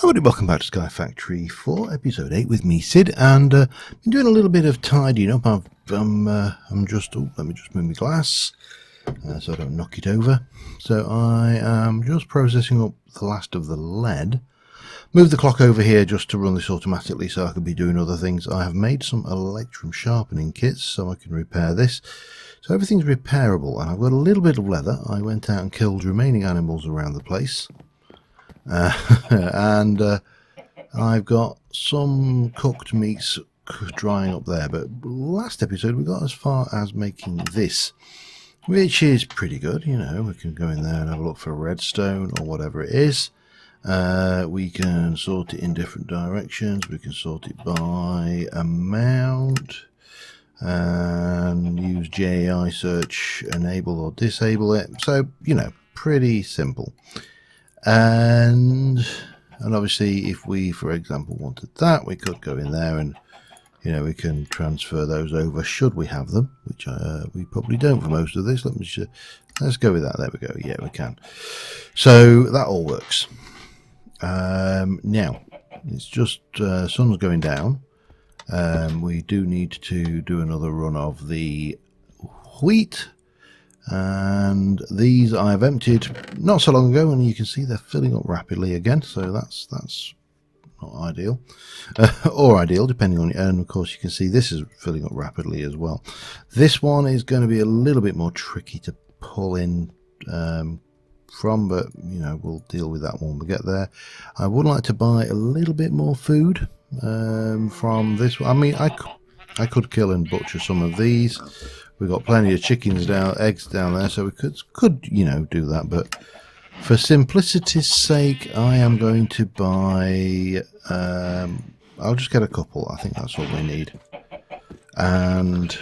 Hello, welcome back to Sky Factory for episode 8 with me, Sid, and been doing a little bit of tidying up. I'm just, let me just move my glass so I don't knock it over. So I am just processing up the last of the lead. Move the clock over here just to run this automatically so I could be doing other things. I have made some electrum sharpening kits so I can repair this. So everything's repairable, and I've got a little bit of leather. I went out and killed remaining animals around the place. And I've got some cooked meats drying up there, but last episode we got as far as making this, which is pretty good. You know, we can go in there and have a look for redstone or whatever it is. We can sort it in different directions. We can sort it by amount and use JAI search, enable or disable it. So, you know, pretty simple. And obviously if we, for example, wanted that, we could go in there and, you know, we can transfer those over should we have them, which we probably don't for most of this. Let's go with that. There we go. Yeah, we can. So that all works. Now it's just sun's going down. We do need to do another run of the wheat. And these I've emptied not so long ago, and you can see they're filling up rapidly again, so that's not ideal, or ideal depending on your, and of course you can see this is filling up rapidly as well. This one is going to be a little bit more tricky to pull in from, but you know, we'll deal with that when we get there. I would like to buy a little bit more food from this one. I mean, I could kill and butcher some of these. We've got plenty of chickens eggs down there, so we could you know, do that. But for simplicity's sake, I am going to buy. I'll just get a couple. I think that's all we need. And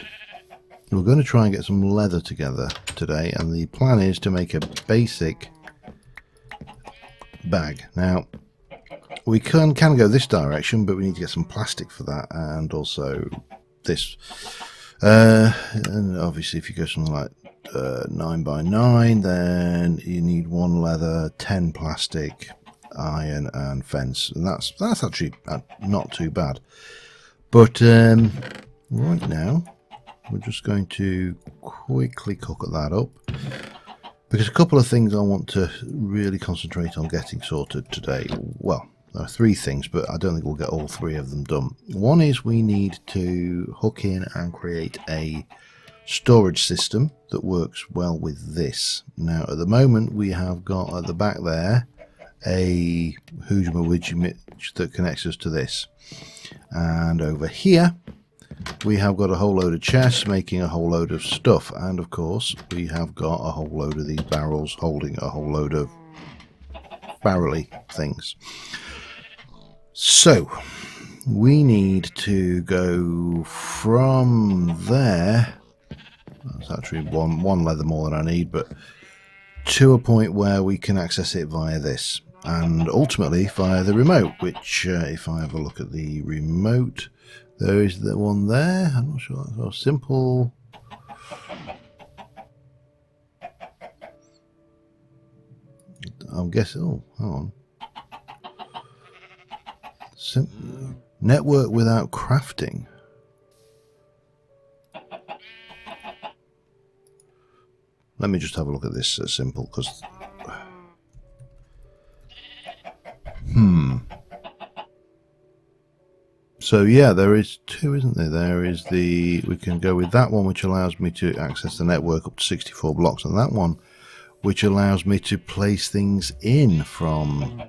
we're going to try and get some leather together today. And the plan is to make a basic bag. Now, we can go this direction, but we need to get some plastic for that, and also this. And obviously if you go something like 9 by 9, then you need 1 leather, 10 plastic, iron and fence, and that's actually not too bad. But right now we're just going to quickly cook that up, because a couple of things I want to really concentrate on getting sorted today. Well, there are 3 things, but I don't think we'll get all 3 of them done. One is we need to hook in and create a storage system that works well with this. Now, at the moment, we have got at the back there a Hoojama that connects us to this. And over here, we have got a whole load of chests making a whole load of stuff. And of course, we have got a whole load of these barrels holding a whole load of barrel-y things. So we need to go from there. That's actually one leather more than I need, but to a point where we can access it via this, and ultimately via the remote, which if I have a look at the remote, there is the one there. I'm not sure that's so simple. I'm guessing, oh, hang on. Network without crafting. Let me just have a look at this simple, because so yeah, there is 2, isn't there? There is we can go with that one, which allows me to access the network up to 64 blocks, and that one which allows me to place things in from,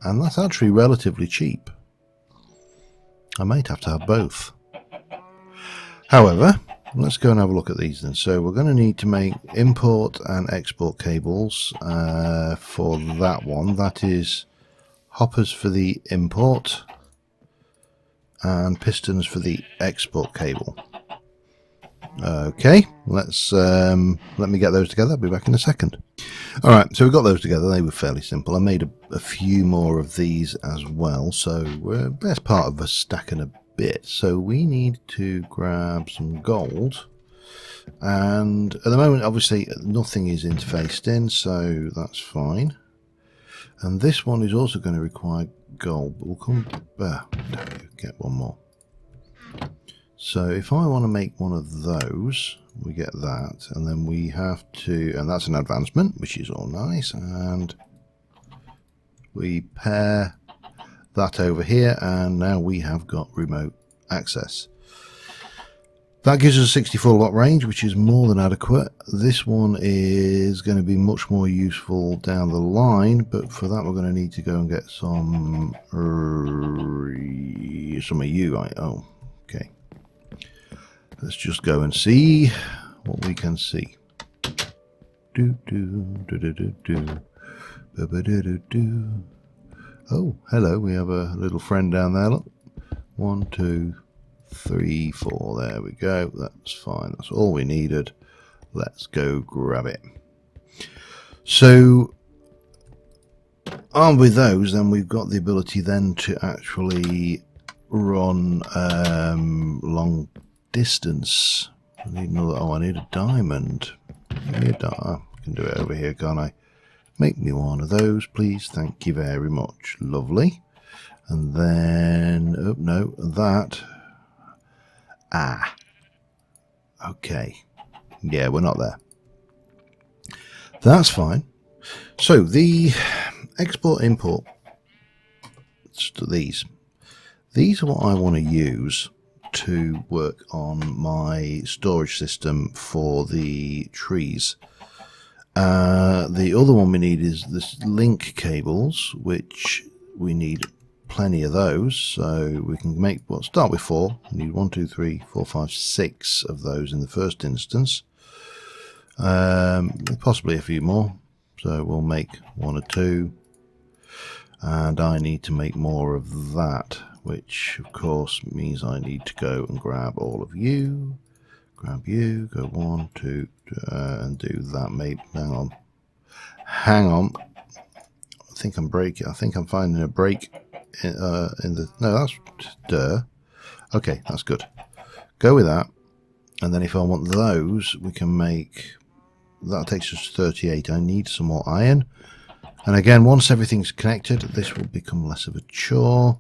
and that's actually relatively cheap. I might have to have both. However, let's go and have a look at these then. So we're going to need to make import and export cables for that one. That is hoppers for the import and pistons for the export cable. Okay, let's let me get those together. I'll be back in a second. Alright, so we got those together. They were fairly simple. I made a few more of these as well, so we're best part of a stack and a bit. So we need to grab some gold, and at the moment obviously nothing is interfaced in, so that's fine. And this one is also going to require gold, but we'll come get one more. So if I want to make one of those, we get that, and then we have to, and that's an advancement, which is all nice, and we pair that over here, and now we have got remote access. That gives us a 64 watt range, which is more than adequate. This one is going to be much more useful down the line, but for that we're going to need to go and get some of you. Oh, okay. Let's just go and see what we can see. Oh, hello, we have a little friend down there, look. 1, 2, 3, 4, there we go. That's fine, that's all we needed. Let's go grab it. So, armed with those, then we've got the ability then to actually run long distance. I need another, oh, I need a diamond. I can do it over here, can't I? Make me one of those, please. Thank you very much. Lovely. And then, oh no, that. Ah. Okay. Yeah, we're not there. That's fine. So the export import, these are what I want to use to work on my storage system for the trees. The other one we need is this link cables, which we need plenty of those, so we can make, well, start with 4. We need 1, 2, 3, 4, 5, 6 of those in the first instance, possibly a few more, so we'll make 1 or 2, and I need to make more of that, which of course means I need to go and grab all of you, grab you, go 1, 2, and do that. Maybe hang on, I think I'm finding a break in the, no, that's okay, that's good. Go with that, and then if I want those, we can make, that takes us to 38. I need some more iron, and again, once everything's connected, this will become less of a chore,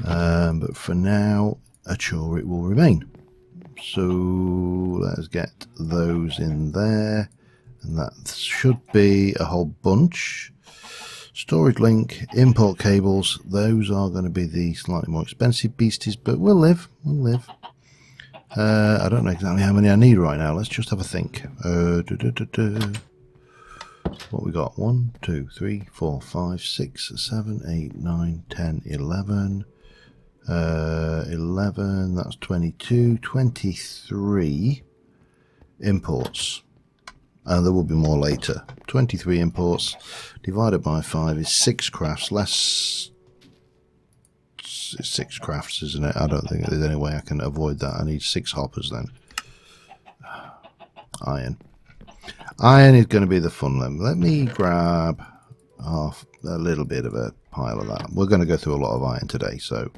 but for now, a chore it will remain. So let's get those in there, and that should be a whole bunch. Storage link, import cables, those are going to be the slightly more expensive beasties, but we'll live. I don't know exactly how many I need right now. Let's just have a think. What we got? 1, 2, 3, 4, 5, 6, 7, 8, 9, 10, 11. 11, that's 22, 23 imports, and there will be more later. 23 imports divided by 5 is 6 crafts, less, it's 6 crafts, isn't it? I don't think there's any way I can avoid that. I need 6 hoppers then. Iron is going to be the fun one. Let me grab half, a little bit of a pile of that. We're going to go through a lot of iron today, so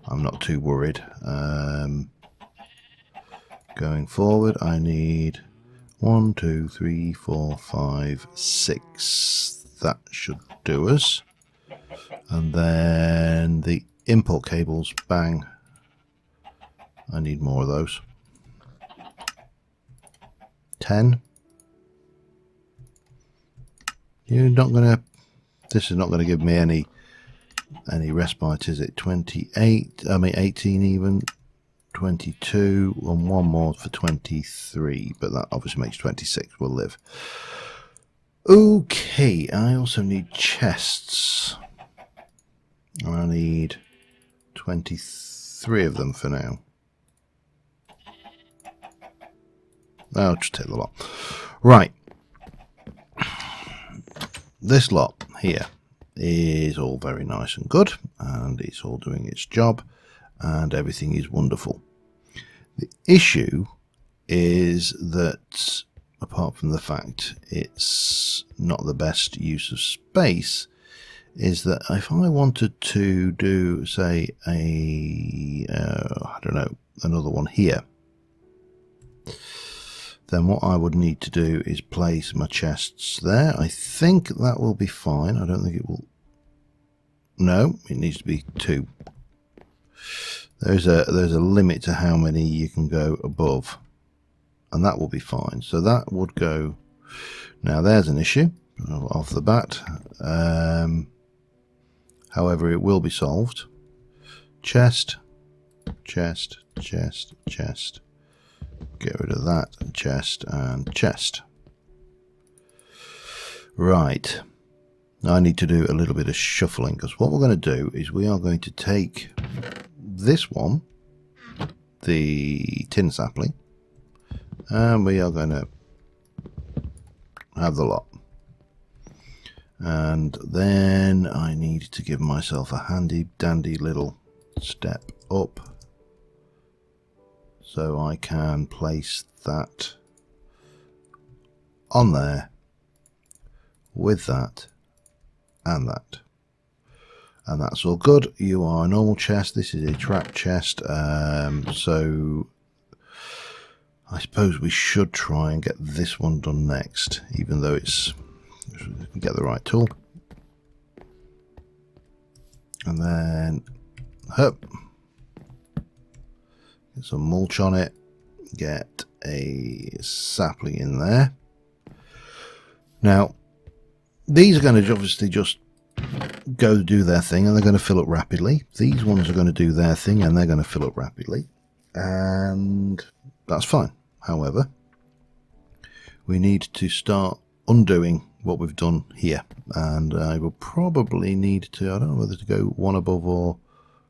I'm not too worried. Going forward, I need 1, 2, 3, 4, 5, 6. That should do us. And then the import cables, bang. I need more of those. 10. You're not gonna. This is not going to give me any respite, is it? 28. I mean 18 even. 22 and one more for 23, but that obviously makes 26. We'll live. Okay, I also need chests. I need 23 of them for now. I'll just take the lot. Right. This lot here is all very nice and good, and it's all doing its job, and everything is wonderful. The issue is that, apart from the fact it's not the best use of space, is that if I wanted to do, say, I don't know, another one here, then what I would need to do is place my chests there. I think that will be fine. I don't think it will No, it needs to be 2. There's a limit to how many you can go above, and that will be fine. So that would go. Now there's an issue off the bat. However, it will be solved. Chest, chest, chest, chest. Get rid of that. Chest and chest. Right. I need to do a little bit of shuffling, because what we're going to do is we are going to take this one, the tin sapling, and we are going to have the lot. And then I need to give myself a handy dandy little step up so I can place that on there with that and that, and that's all good. You are a normal chest. This is a trap chest, so I suppose we should try and get this one done next, even though it's, get the right tool, and then get some mulch on it, get a sapling in there. Now these are going to obviously just go do their thing, and they're going to fill up rapidly. These ones are going to do their thing, and they're going to fill up rapidly, and that's fine. However, we need to start undoing what we've done here, and I will probably need to, I don't know whether to go one above or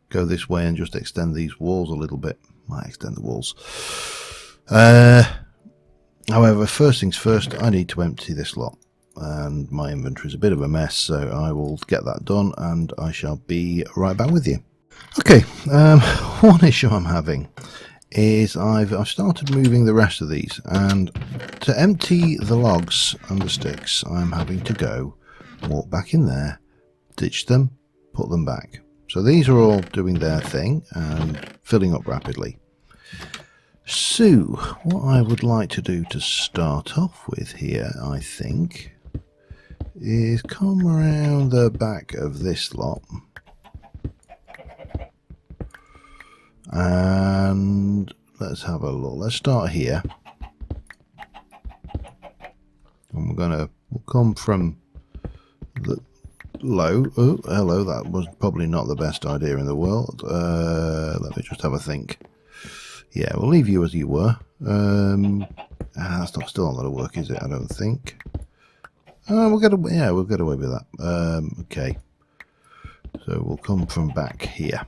go this way and just extend these walls a little bit. Might extend the walls. However, first things first, I need to empty this lot, and my inventory is a bit of a mess, so I will get that done and I shall be right back with you. Okay, one issue I'm having is I've started moving the rest of these, and to empty the logs and the sticks I'm having to go walk back in there, ditch them, put them back. So these are all doing their thing and filling up rapidly. So what I would like to do to start off with here, I think, is come around the back of this lot and let's have a look. Let's start here, and we'll come from the low. Oh, hello, that was probably not the best idea in the world. Let me just have a think. Yeah, we'll leave you as you were. That's still not going to work, is it? I don't think. We'll get away with that. Okay, so we'll come from back here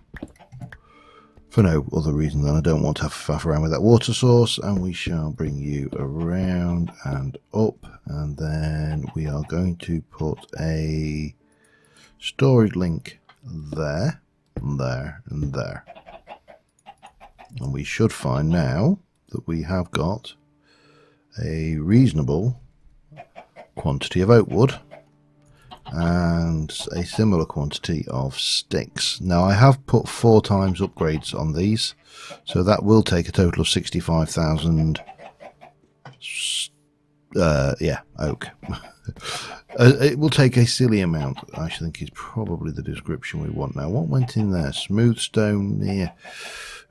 for no other reason than I don't want to have to faff around with that water source, and we shall bring you around and up, and then we are going to put a storage link there, and there, and there. And we should find now that we have got a reasonable quantity of oak wood and a similar quantity of sticks. Now I have put 4 times upgrades on these, so that will take a total of 65,000 oak. It will take a silly amount, I think, is probably the description we want. Now what went in there? Smooth stone. Yeah,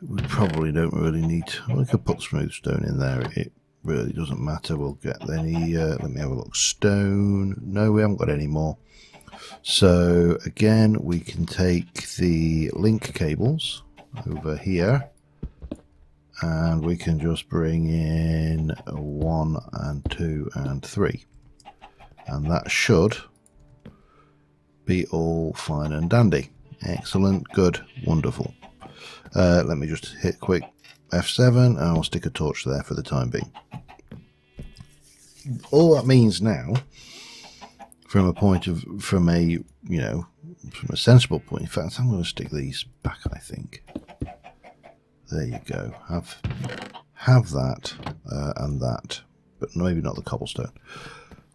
we probably don't really need, we could put smooth stone in there. It really doesn't matter. We'll get any, let me have a look. Stone. No, we haven't got any more. So again, we can take the link cables over here, and we can just bring in 1 and 2 and 3, and that should be all fine and dandy. Excellent, good, wonderful. Let me just hit quick F7 and I'll stick a torch there for the time being. All that means now, from a sensible point, in fact, I'm going to stick these back, I think. There you go. Have that and that, but maybe not the cobblestone.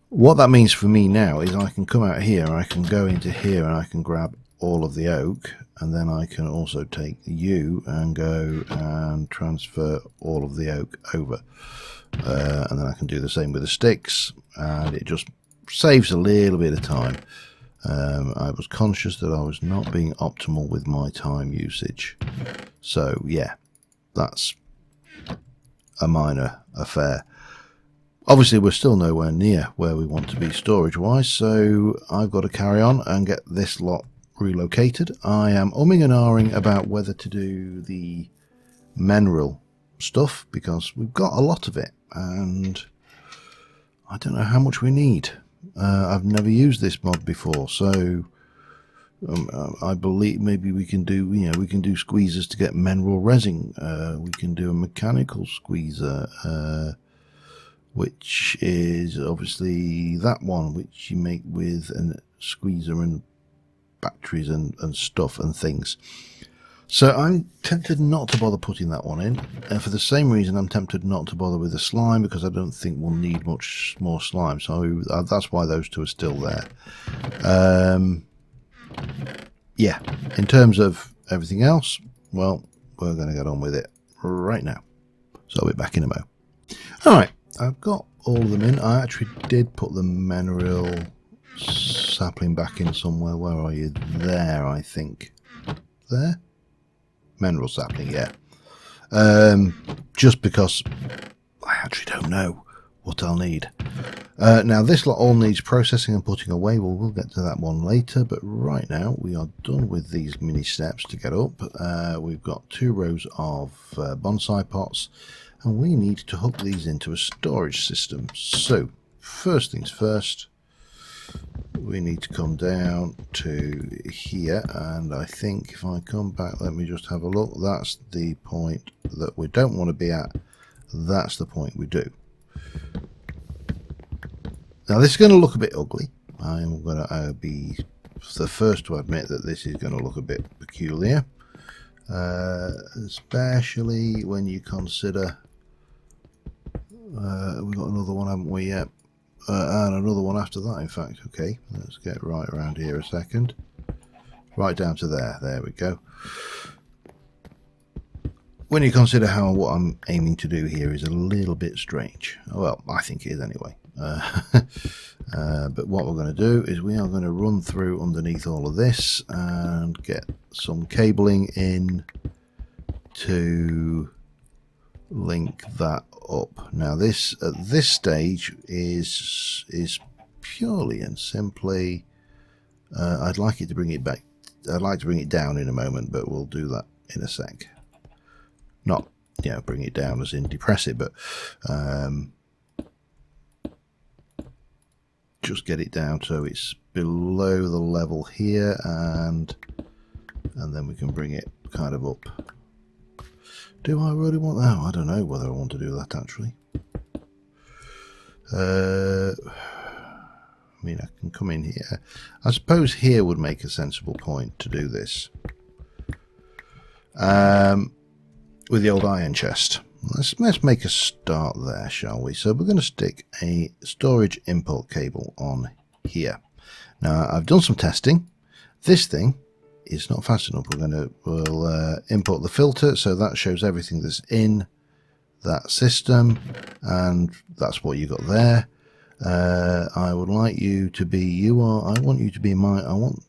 What that means for me now is I can come out here, I can go into here, and I can grab all of the oak, and then I can also take you and go and transfer all of the oak over, and then I can do the same with the sticks, and it just saves a little bit of time. I was conscious that I was not being optimal with my time usage. So yeah, that's a minor affair. Obviously, we're still nowhere near where we want to be storage-wise, so I've got to carry on and get this lot relocated. I am umming and ahhing about whether to do the mineral stuff, because we've got a lot of it, and I don't know how much we need. I've never used this mod before, so I believe maybe we can do, we can do squeezers to get mineral resin. We can do a mechanical squeezer, which is obviously that one which you make with a squeezer and batteries and stuff and things. So I'm tempted not to bother putting that one in, and for the same reason I'm tempted not to bother with the slime, because I don't think we'll need much more slime, so that's why those two are still there. Yeah, in terms of everything else, well, we're going to get on with it right now, so I'll be back in a mo. Alright, I've got all of them in. I actually did put the mineral sapling back in somewhere. Where are you? There, I think. There? Mineral sapling, yeah. Just because I actually don't know what I'll need. Now this lot all needs processing and putting away. Well, we'll get to that one later, but right now we are done with these mini steps to get up. We've got 2 rows of bonsai pots, and we need to hook these into a storage system. So first things first, we need to come down to here, and I think if I come back, let me just have a look. That's the point that we don't want to be at. That's the point we do. Now this is going to look a bit ugly. I am going to be the first to admit that this is going to look a bit peculiar, especially when you consider we've got another one, haven't we, yet? And another one after that, in fact. Okay, let's get right around here a second. Right down to there. There we go. When you consider what I'm aiming to do here is a little bit strange. Well, I think it is anyway. But what we're going to do is we are going to run through underneath all of this and get some cabling in to link that up. Now this at this stage is purely and simply I'd like it to bring it back. I'd like to bring it down in a moment, but we'll do that in a sec. Not, bring it down as in depress it, but just get it down so it's below the level here, and then we can bring it kind of up. Do I really want that? I don't know whether I want to do that actually. I mean, I can come in here. I suppose here would make a sensible point to do this. With the old iron chest. Let's make a start there, shall we? So we're going to stick a storage import cable on here. Now I've done some testing. This thing is not fast enough. We'll import the filter, so that shows everything that's in that system, and that's what you got there. I would like you to be. I want you to be I want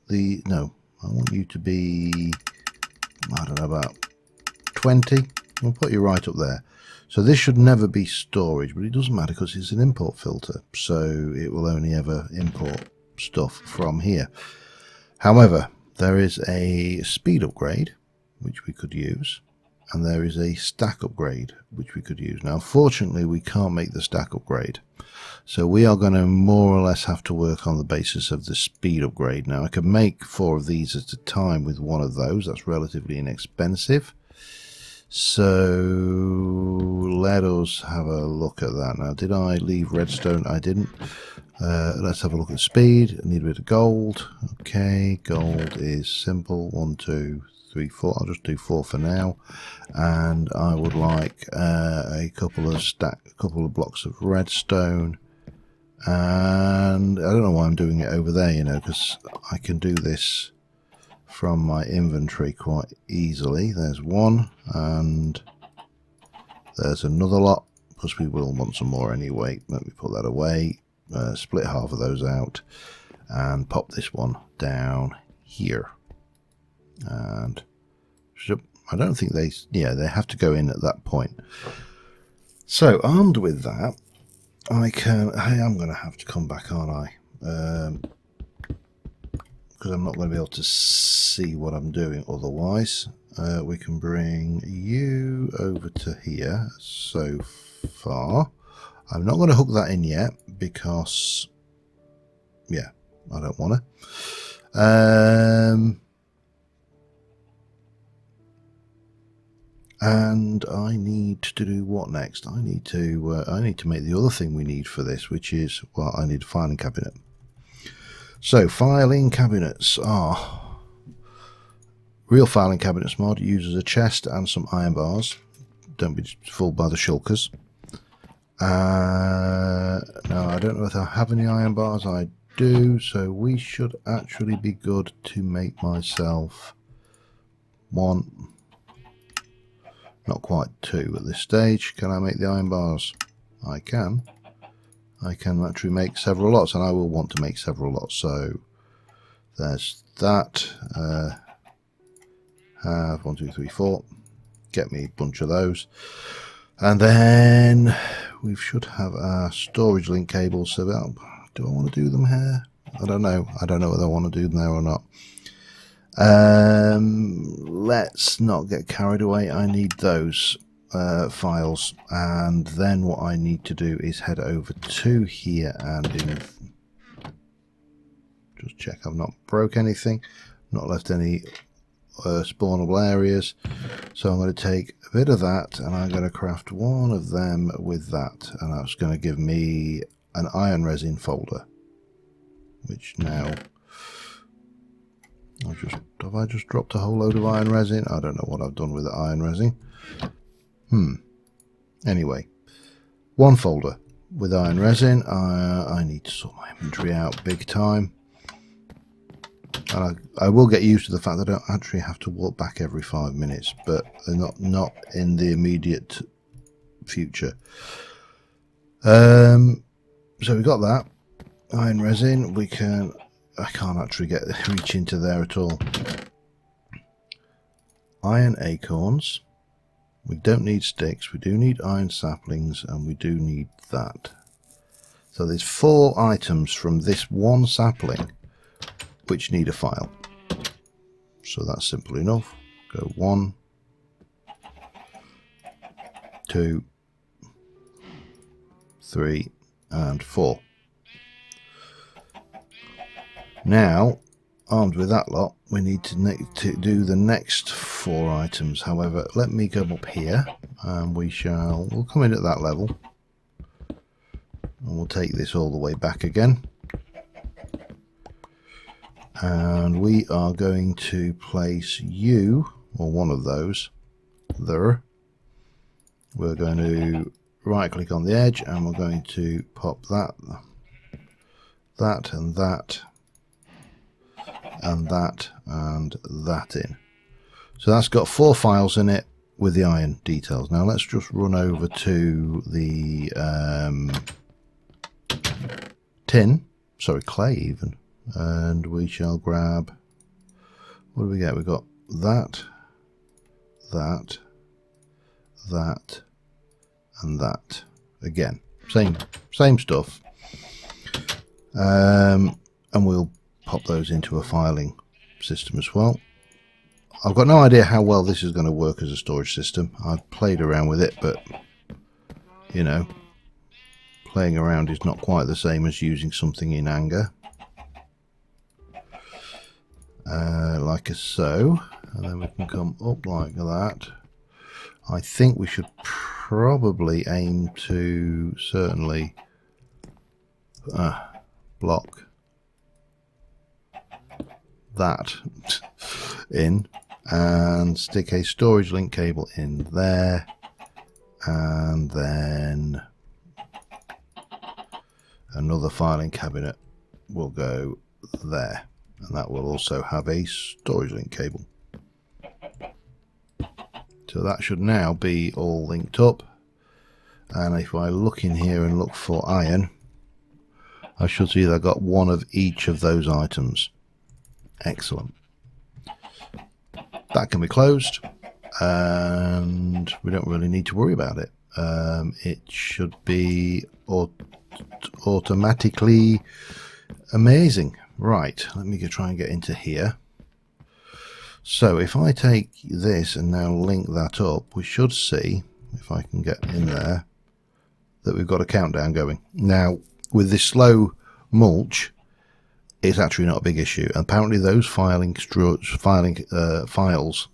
you to be. I don't know, about 20. We'll put you right up there. So this should never be storage, but it doesn't matter because it's an import filter, so it will only ever import stuff from here. However, there is a speed upgrade which we could use, and there is a stack upgrade which we could use. Now unfortunately we can't make the stack upgrade, so we are going to more or less have to work on the basis of the speed upgrade. Now I can make 4 of these at a time with one of those. That's relatively inexpensive. So let us have a look at that. Now, did I leave redstone? I didn't. Let's have a look at speed. I need a bit of gold. Okay, gold is simple. 1, 2, 3, 4. I'll just do 4 for now. And I would like a couple of blocks of redstone. And I don't know why I'm doing it over there, because I can do this from my inventory quite easily. There's one, and there's another lot, plus we will want some more anyway. Let me put that away, split half of those out, and pop this one down here. And I don't think they have to go in at that point. So armed with that, I am going to have to come back, aren't I? Because I'm not going to be able to see what I'm doing otherwise. We can bring you over to here so far. I'm not going to hook that in yet because, yeah, I don't want to. And I need to do what next? I need to make the other thing we need for this, which is, well, I need a filing cabinet. So filing cabinets are real filing cabinets mod. It uses a chest and some iron bars. Don't be fooled by the shulkers. Now I don't know if I have any iron bars. I do, so we should actually be good to make myself one. Not quite two at this stage. Can I make the iron bars? I can. I can actually make several lots, and I will want to make several lots. So there's that. Have 1, 2, 3, 4. Get me a bunch of those. And then we should have our storage link cables. So do I want to do them here? I don't know. I don't know whether I want to do them there or not. Let's not get carried away. I need those files, and then what I need to do is head over to here and just check I've not broke anything, not left any spawnable areas. So I'm going to take a bit of that and I'm going to craft one of them with that, and that's going to give me an iron resin folder, which now have I just dropped a whole load of iron resin? I don't know what I've done with the iron resin. Anyway, one folder with iron resin. I need to sort my inventory out big time. And I will get used to the fact that I don't actually have to walk back every 5 minutes, but not in the immediate future. So we got that iron resin. I can't actually reach into there at all. Iron acorns. We don't need sticks. We do need iron saplings, and we do need that. So there's 4 items from this one sapling which need a file. So that's simple enough. Go 1, 2, 3, and 4. Now, armed with that lot, we need to do the next 4 items. However, let me go up here, and we'll come in at that level, and we'll take this all the way back again. And we are going to place you, or one of those, there. We're going to right click on the edge, and we're going to pop that, and that, and that, and that in. So that's got 4 files in it with the iron details. Now let's just run over to the clay even, and we shall grab, what do we get? We've got that, that, that, and that. Again, same stuff. And we'll pop those into a filing system as well. I've got no idea how well this is going to work as a storage system. I've played around with it, but you know, playing around is not quite the same as using something in anger. Like so, and then we can come up like that. I think we should probably aim to certainly block that in, and stick a storage link cable in there, and then another filing cabinet will go there, and that will also have a storage link cable. So that should now be all linked up, and if I look in here and look for iron, I should see that I got one of each of those items. Excellent. That can be closed, and we don't really need to worry about it. It should be automatically amazing. Right, let me try and get into here. So if I take this and now link that up, we should see, if I can get in there, that we've got a countdown going. Now, with this slow mulch, it's actually not a big issue. Apparently those files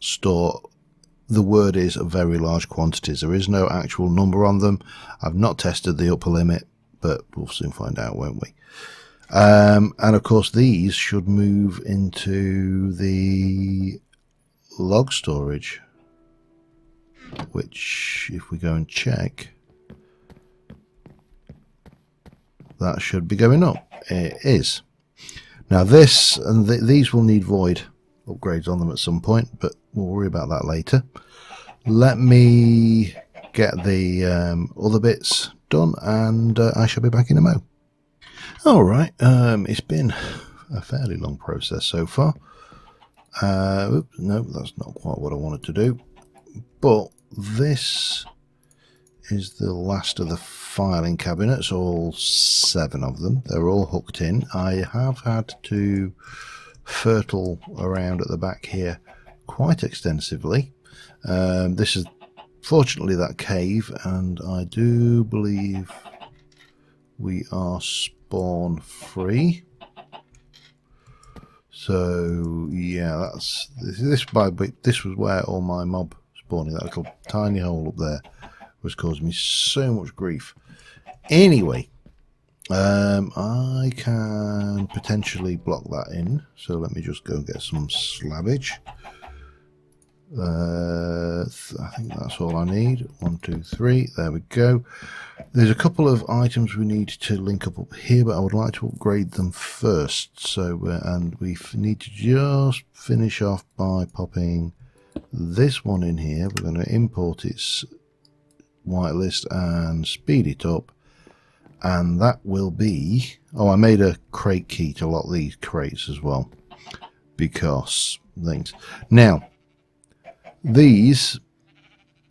store, the word is very large quantities. There is no actual number on them. I've not tested the upper limit, but we'll soon find out, won't we? And of course these should move into the log storage, which if we go and check, that should be going up. It is. Now this and these will need void upgrades on them at some point, but we'll worry about that later. Let me get the other bits done, and I shall be back in a mo. Alright, it's been a fairly long process so far. Oops, no, that's not quite what I wanted to do. But this is the last of the filing cabinets, all 7 of them. They're all hooked in. I have had to fertile around at the back here quite extensively. This is fortunately that cave, and I do believe we are spawn free. So yeah, this was where all my mob spawning, that little tiny hole up there, was causing me so much grief. Anyway, I can potentially block that in, so let me just go and get some slabbage. I think that's all I need. 1, 2, 3, there we go. There's a couple of items we need to link up here, but I would like to upgrade them first. So and we need to just finish off by popping this one in here. We're going to import its whitelist and speed it up, and that will be, oh, I made a crate key to lock these crates as well, because things. Now these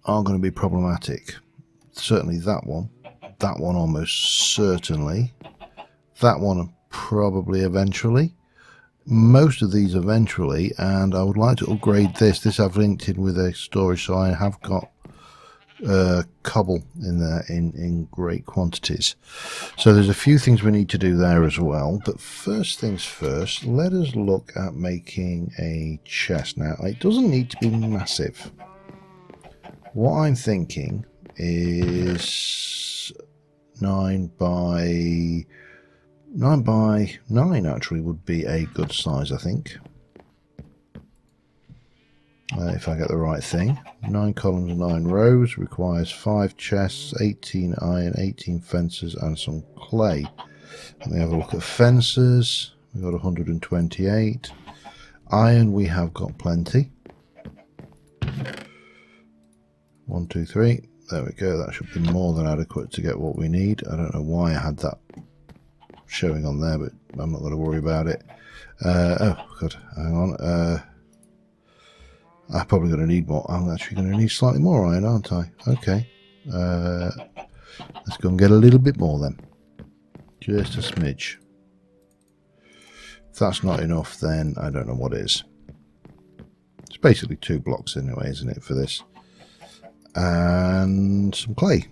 are going to be problematic. Certainly that one almost certainly, that one probably eventually, most of these eventually, and I would like to upgrade this. I've linked in with a storage, so I have got cobble in there in great quantities. So there's a few things we need to do there as well, but first things first, let us look at making a chest. Now it doesn't need to be massive. What I'm thinking is 9 by 9 actually would be a good size, I think. If I get the right thing. 9 columns, 9 rows, requires 5 chests, 18 iron, 18 fences, and some clay. Let me have a look at fences. We've got 128. Iron, we have got plenty. 1, 2, 3. There we go. That should be more than adequate to get what we need. I don't know why I had that showing on there, but I'm not going to worry about it. Oh, God. Hang on. I'm probably going to need more. I'm actually going to need slightly more iron, aren't I? Okay. Let's go and get a little bit more then. Just a smidge. If that's not enough, then I don't know what is. It's basically 2 blocks anyway, isn't it, for this? And some clay.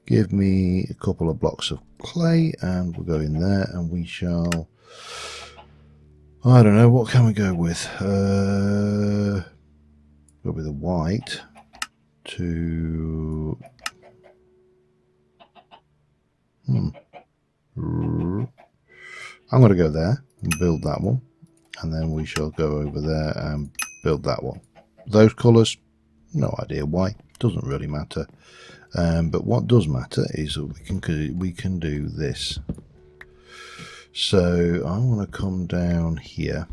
Give me a couple of blocks of clay, and we'll go in there, and we shall... I don't know, what can we go with? Go with a white to... I'm going to go there and build that one, and then we shall go over there and build that one. Those colours, no idea why, doesn't really matter. But what does matter is that we can do this. So I want to come down here,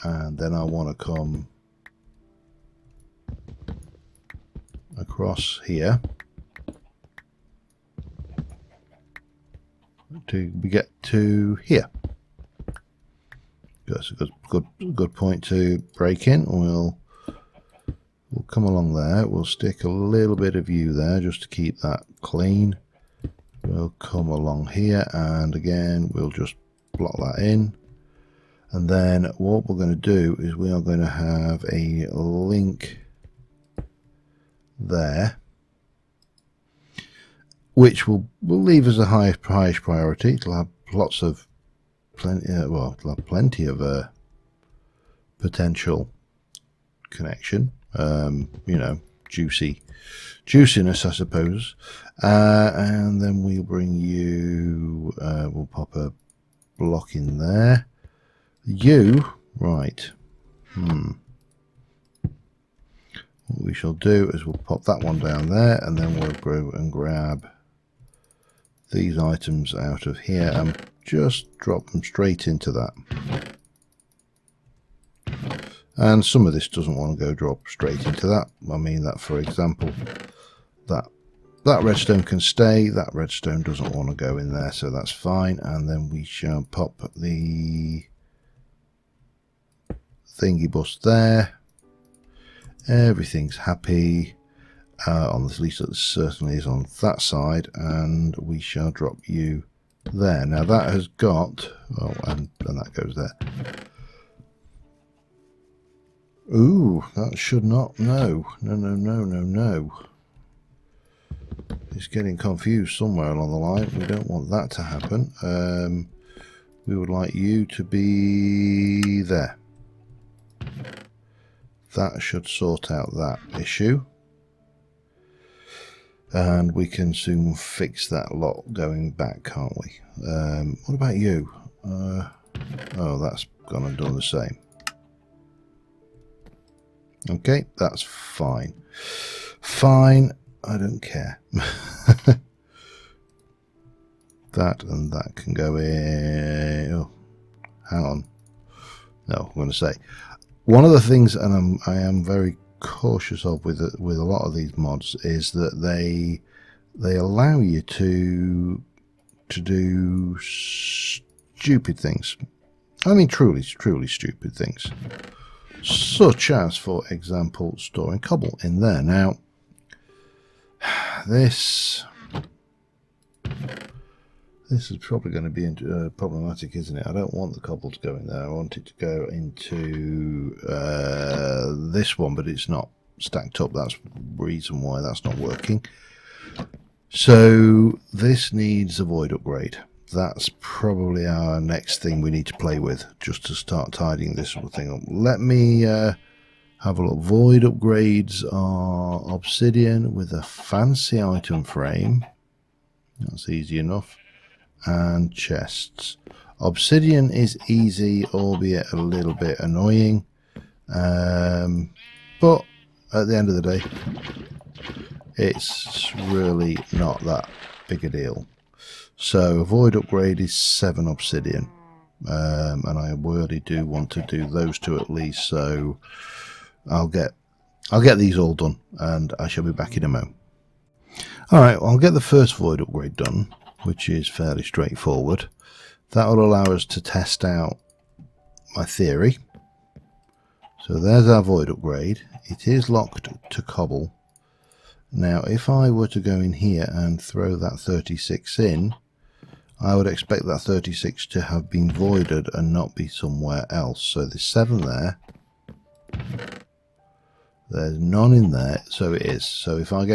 and then I want to come across here, till we get to here. That's a good point to break in. We'll come along there. We'll stick a little bit of you there just to keep that clean. We'll come along here, and again we'll just block that in. And then what we're going to do is we are going to have a link there, which will leave as a highest priority. It'll have plenty of potential connection. You know, juiciness, I suppose. And then we'll bring you. We'll pop a block in there. You, right. What we shall do is we'll pop that one down there, and then we'll go and grab these items out of here and just drop them straight into that. And some of this doesn't want to go drop straight into that. I mean that, for example, that redstone can stay, that redstone doesn't want to go in there, so that's fine. And then we shall pop the thingy bus there. Everything's happy, on at least it certainly is on that side, and we shall drop you there. Now that has got, oh, and that goes there. Ooh, that should not, no. It's getting confused somewhere along the line. We don't want that to happen. We would like you to be there. That should sort out that issue. And we can soon fix that lot going back, can't we? What about you? Oh, that's gone and done the same. Okay, that's fine. Fine, I don't care. That and that can go in. Oh, hang on. No, I'm going to say one of the things, and I am very cautious of with a lot of these mods, is that they allow you to do stupid things. I mean, truly stupid things, such as, for example, storing cobble in there. Now, this is probably going to be problematic, isn't it? I don't want the cobble to go in there. I want it to go into this one, but it's not stacked up. That's the reason why that's not working. So this needs a void upgrade. That's probably our next thing we need to play with, just to start tidying this sort of thing up. Let me have a look. Void upgrades are obsidian with a fancy item frame. That's easy enough. And chests. Obsidian is easy, albeit a little bit annoying, but at the end of the day it's really not that big a deal. So a void upgrade is 7 obsidian, and I really do want to do those two at least, so I'll get these all done and I shall be back in a moment. Alright, well, I'll get the first void upgrade done, which is fairly straightforward. That will allow us to test out my theory. So there's our void upgrade. It is locked to cobble. Now if I were to go in here and throw that 36 in, I would expect that 36 to have been voided and not be somewhere else. So there's 7 there. There's none in there, so it is. So if I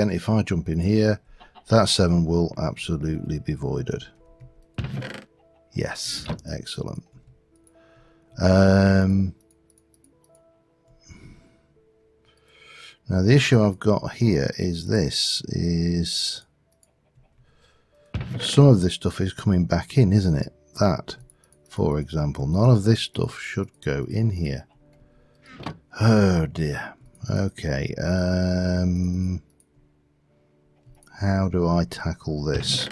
jump in here, that 7 will absolutely be voided. Yes, excellent. Now the issue I've got here is this, is some of this stuff is coming back in, isn't it? That, for example, none of this stuff should go in here. Oh dear. Okay, how do I tackle this?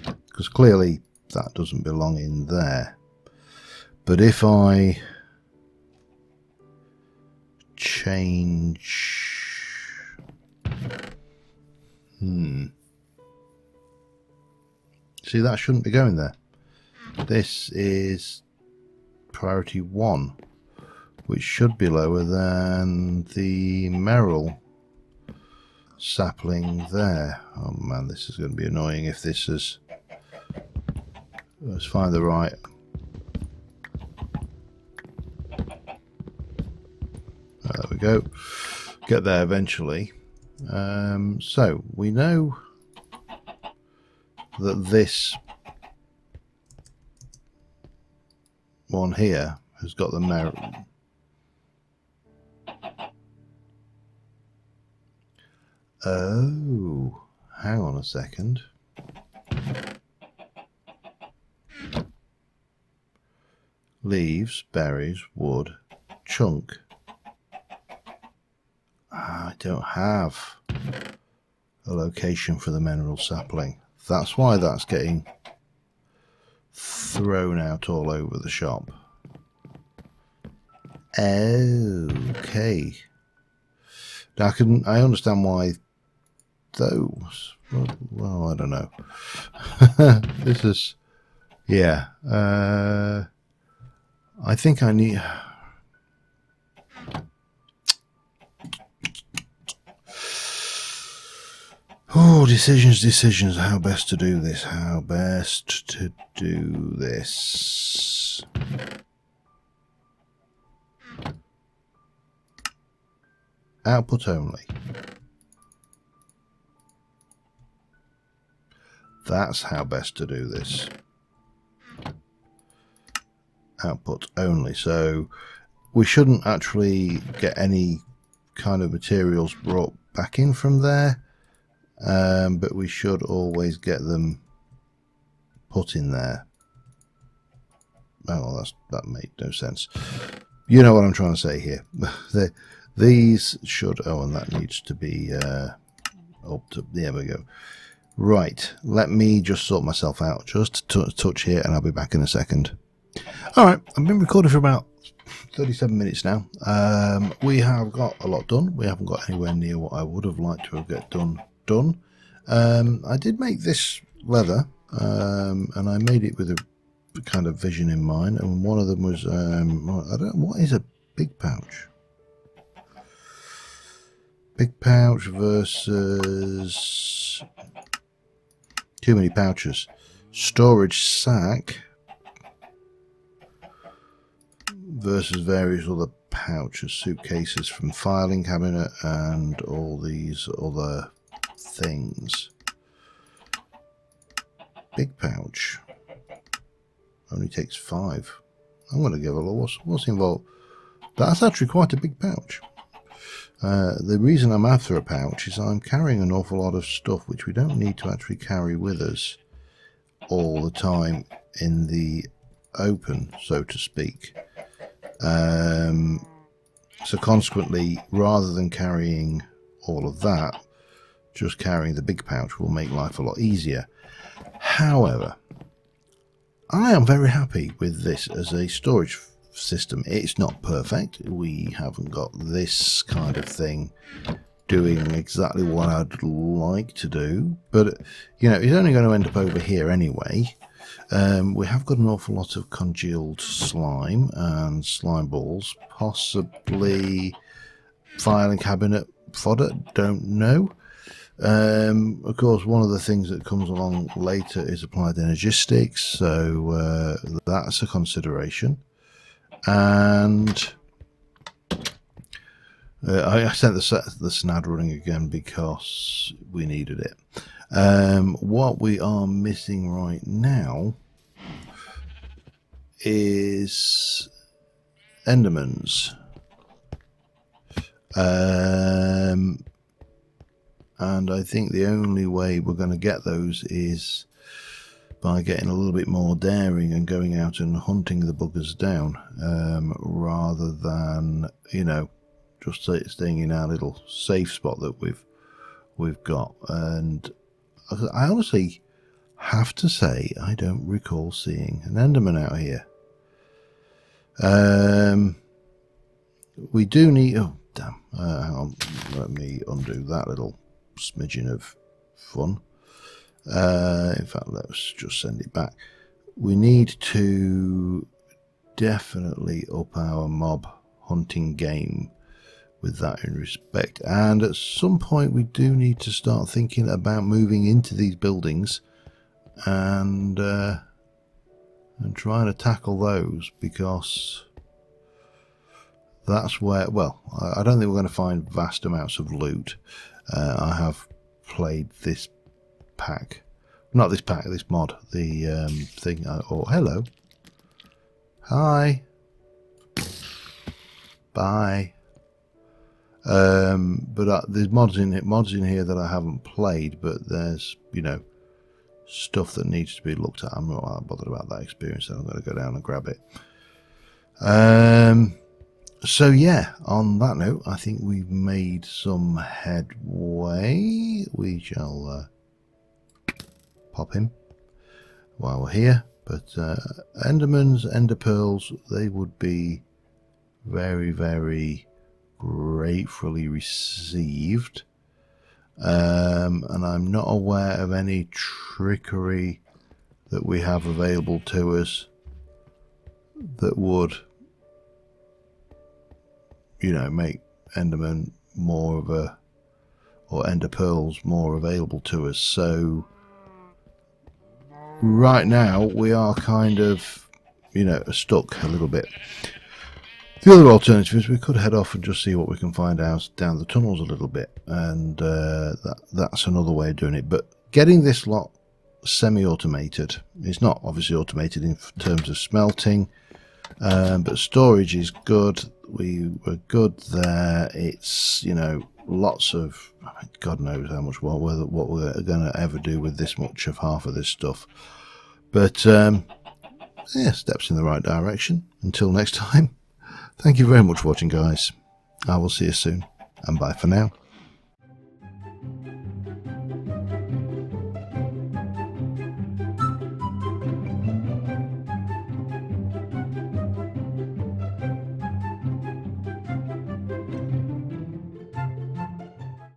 Because clearly that doesn't belong in there. But if I change... See, that shouldn't be going there. This is priority 1, which should be lower than the merrill sapling there. Oh man, this is going to be annoying if this is... Let's find the right... There we go. Get there eventually. So we know that this one here has got the merit. Oh, hang on a second. Leaves, berries, wood, chunk. I don't have a location for the mineral sapling. That's why that's getting thrown out all over the shop. Okay. Now I understand why those. Well, I don't know. This is, yeah. I think I need. Oh, decisions. How best to do this? How best to do this? Output only. That's how best to do this. Output only. So we shouldn't actually get any kind of materials brought back in from there. But we should always get them put in there. Oh, that made no sense. You know what I'm trying to say here. These should... Oh, and that needs to be up to... There we go. Right, let me just sort myself out. Just a touch here, and I'll be back in a second. Alright, I've been recording for about 37 minutes now. We have got a lot done. We haven't got anywhere near what I would have liked to have got done. I did make this leather, and I made it with a kind of vision in mind, and one of them was I don't know, what is a big pouch? Big pouch versus too many pouches. Storage sack versus various other pouches, suitcases from filing cabinet, and all these other things. Big pouch only takes 5. I'm going to give a look. What's involved? That's actually quite a big pouch. The reason I'm after a pouch is I'm carrying an awful lot of stuff which we don't need to actually carry with us all the time in the open, so to speak. So consequently, rather than carrying all of that, just carrying the big pouch will make life a lot easier. However, I am very happy with this as a storage system. It's not perfect. We haven't got this kind of thing doing exactly what I'd like to do, but you know, it's only going to end up over here anyway. We have got an awful lot of congealed slime and slime balls, possibly filing cabinet fodder, don't know. Of course, one of the things that comes along later is applied energistics, so that's a consideration. And I sent the SNAD running again because we needed it. What we are missing right now is Endermans. And I think the only way we're going to get those is by getting a little bit more daring and going out and hunting the buggers down, rather than, you know, just staying in our little safe spot that we've got. And I honestly have to say I don't recall seeing an Enderman out here. We do need... Oh, damn. Hang on. Let me undo that little smidgen of fun. In fact, let's just send it back. We need to definitely up our mob hunting game with that in respect, and at some point we do need to start thinking about moving into these buildings and trying to tackle those, because that's where, well, I don't think we're going to find vast amounts of loot. I have played this pack, not this pack, this mod, the thing. Oh, hello, hi, bye. But there's mods in here that I haven't played, but there's, you know, stuff that needs to be looked at. I'm not bothered about that experience, so I'm going to go down and grab it. So yeah, on that note, I think we've made some headway. We shall pop him while we're here. But Endermans, Ender Pearls, they would be very, very gratefully received. And I'm not aware of any trickery that we have available to us that would, you know, make Enderman more of a, or Ender Pearls more available to us. So right now we are kind of, you know, stuck a little bit. The other alternative is we could head off and just see what we can find out down the tunnels a little bit, and that's another way of doing it. But getting this lot semi-automated, it's not obviously automated in terms of smelting, but storage is good. We were good there. It's, you know, lots of, God knows how much what we're going to ever do with this much of half of this stuff. But yeah, steps in the right direction. Until next time. Thank you very much for watching, guys. I will see you soon, and bye for now.